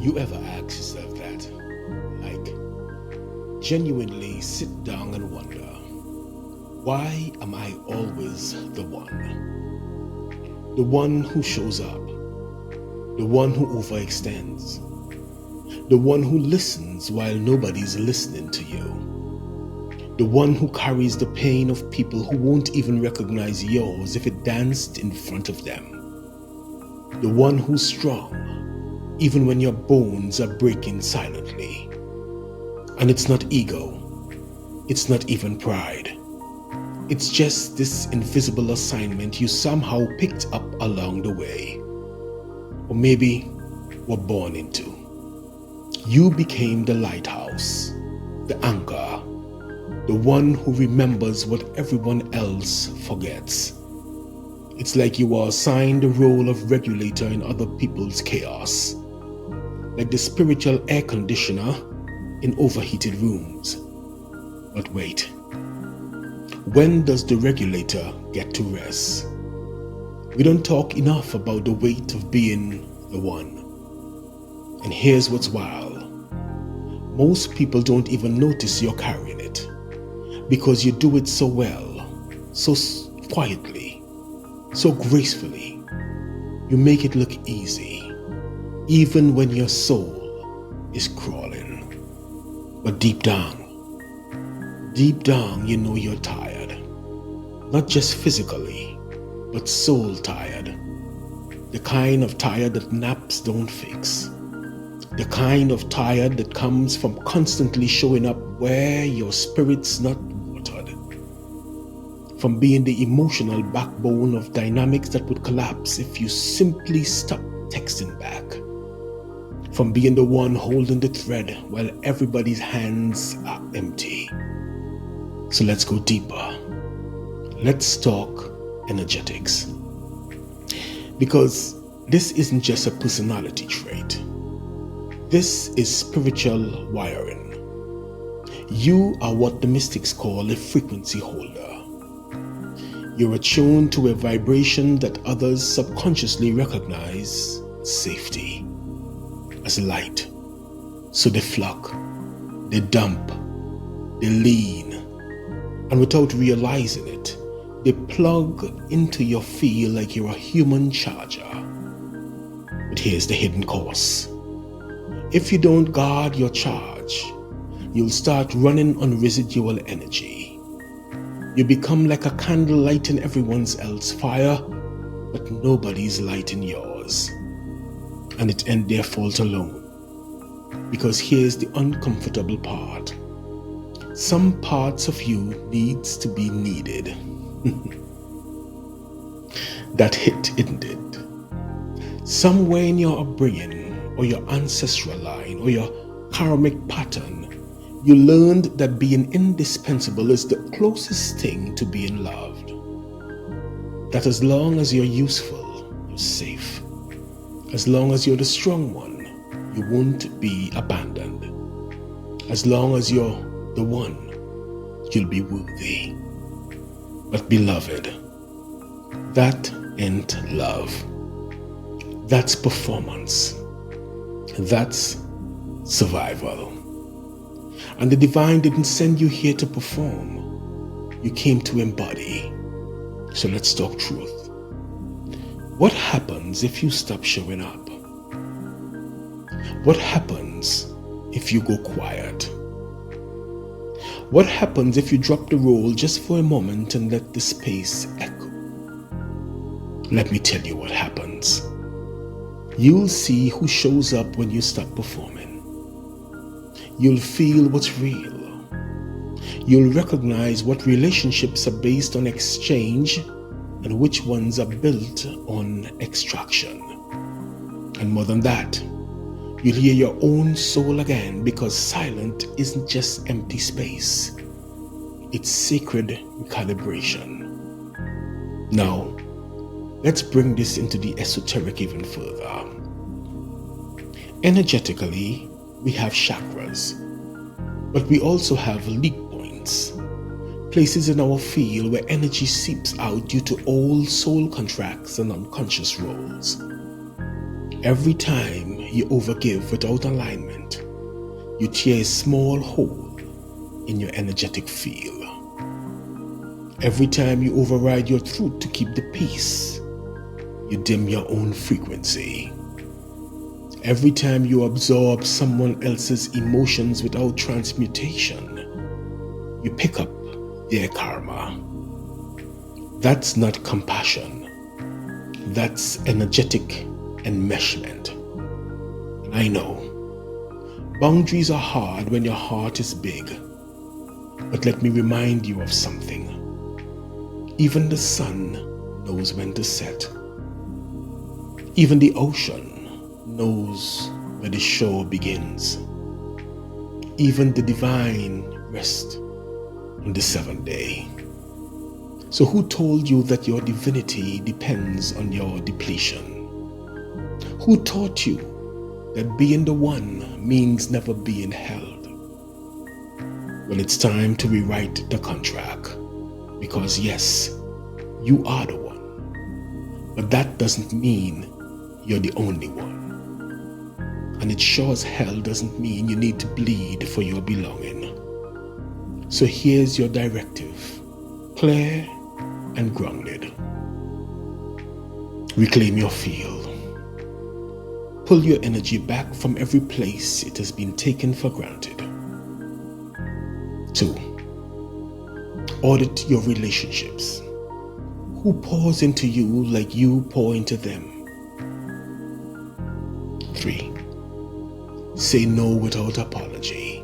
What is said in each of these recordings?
You ever ask yourself that? Like, genuinely sit down and wonder, why am I always the one? The one who shows up, the one who overextends, the one who listens while nobody's listening to you, the one who carries the pain of people who won't even recognize yours if it danced in front of them, the one who's strong even when your bones are breaking silently. And it's not ego, it's not even pride. It's just this invisible assignment you somehow picked up along the way, or maybe were born into. You became the lighthouse, the anchor, the one who remembers what everyone else forgets. It's like you are assigned the role of regulator in other people's chaos, like the spiritual air conditioner in overheated rooms. But wait, when does the regulator get to rest? We don't talk enough about the weight of being the one. And here's what's wild. Most people don't even notice you're carrying it, because you do it so well, so quietly, so gracefully. You make it look easy, even when your soul is crawling. But deep down, you know you're tired. Not just physically, but soul tired. The kind of tired that naps don't fix. The kind of tired that comes from constantly showing up where your spirit's not watered. From being the emotional backbone of dynamics that would collapse if you simply stopped texting back. From being the one holding the thread while everybody's hands are empty. So let's go deeper. Let's talk energetics. Because this isn't just a personality trait. This is spiritual wiring. You are what the mystics call a frequency holder. You're attuned to a vibration that others subconsciously recognize as safety, as light. So they flock, they dump, they lean, and without realizing it, they plug into your field like you're a human charger. But here's the hidden cost. If you don't guard your charge, you'll start running on residual energy. You become like a candle lighting everyone else's fire, but nobody's lighting yours. And it ain't their fault alone. Because here's the uncomfortable part. Some parts of you needs to be needed. That hit, isn't it? Somewhere in your upbringing, or your ancestral line, or your karmic pattern, you learned that being indispensable is the closest thing to being loved. That as long as you're useful, you're safe. As long as you're the strong one, you won't be abandoned. As long as you're the one, you'll be worthy. But beloved, that ain't love. That's performance. That's survival. And the divine didn't send you here to perform. You came to embody. So let's talk truth. What happens if you stop showing up? What happens if you go quiet? What happens if you drop the role just for a moment and let the space echo? Let me tell you what happens. You'll see who shows up when you stop performing. You'll feel what's real. You'll recognize what relationships are based on exchange and which ones are built on extraction. And more than that, you'll hear your own soul again, because silent isn't just empty space. It's sacred recalibration. Now, let's bring this into the esoteric even further. Energetically, we have chakras, but we also have leak points, places in our field where energy seeps out due to old soul contracts and unconscious roles. Every time you overgive without alignment, you tear a small hole in your energetic field. Every time you override your truth to keep the peace, you dim your own frequency. Every time you absorb someone else's emotions without transmutation, you pick up their karma. That's not compassion. That's energetic enmeshment. I know, boundaries are hard when your heart is big. But let me remind you of something. Even the sun knows when to set. Even the ocean knows where the shore begins. Even the divine rests on the seventh day. So who told you that your divinity depends on your depletion? Who taught you that being the one means never being held? Well, it's time to rewrite the contract. Because yes, you are the one. But that doesn't mean you're the only one. And it sure as hell doesn't mean you need to bleed for your belonging. So here's your directive, clear and grounded. Reclaim your field. Pull your energy back from every place it has been taken for granted. 2. Audit your relationships. Who pours into you like you pour into them? 3. Say no without apology.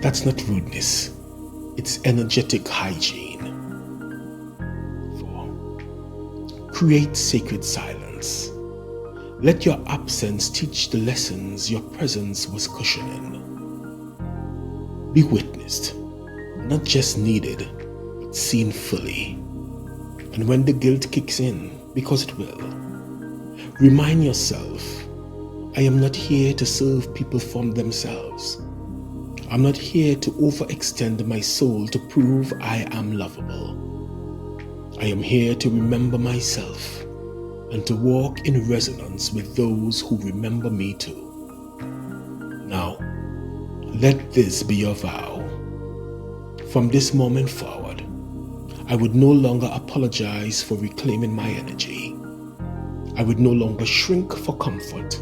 That's not rudeness. It's energetic hygiene. 4. Create sacred silence. Let your absence teach the lessons your presence was cushioning. Be witnessed, not just needed, but seen fully. And when the guilt kicks in, because it will, remind yourself, I am not here to serve people from themselves. I'm not here to overextend my soul to prove I am lovable. I am here to remember myself and to walk in resonance with those who remember me too. Now, let this be your vow. From this moment forward, I would no longer apologize for reclaiming my energy. I would no longer shrink for comfort,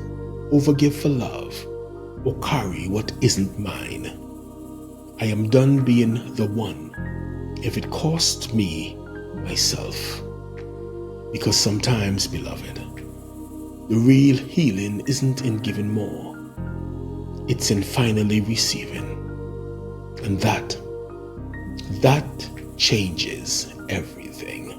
overgive for love, or carry what isn't mine. I am done being the one if it costs me myself. Because sometimes, beloved, the real healing isn't in giving more. It's in finally receiving. And that changes everything.